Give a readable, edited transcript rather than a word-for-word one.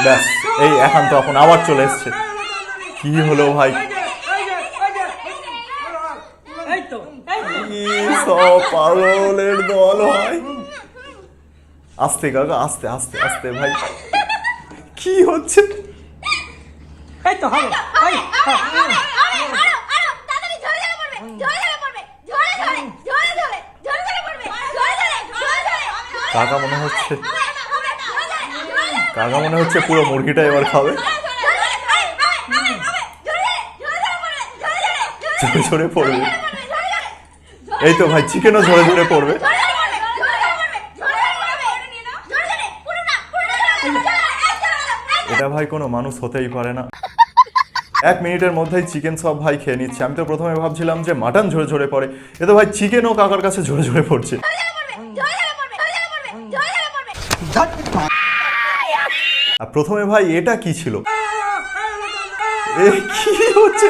ব্যাস, এই একান্ত আপন আবার চলে এসছে। কি হলো ভাই? কি সব পাগলের দল ভাই। আস্তে কাকা, আস্তে আস্তে আস্তে ভাই, কি হচ্ছে? কাকা মনে হচ্ছে পুরো মুরগিটা এবার খাবে। ঝরে ঝরে পড়বে। এই তো ভাই, চিকেনও ঝরে ঝরে পড়বে। এটা ভাই কোনো মানুষ হতেই পারে না। 1 মিনিটের মধ্যেই চিকেন সব ভাই খেয়ে নিচ্ছে। আমি তো প্রথমে ভাবছিলাম যে মাটন ঝরে ঝরে পড়ে, এ তো ভাই চিকেনও কাকার কাছে ঝরে ঝরে পড়ছে। আর প্রথমে ভাই এটা কি ছিল? এ কি হচ্ছে?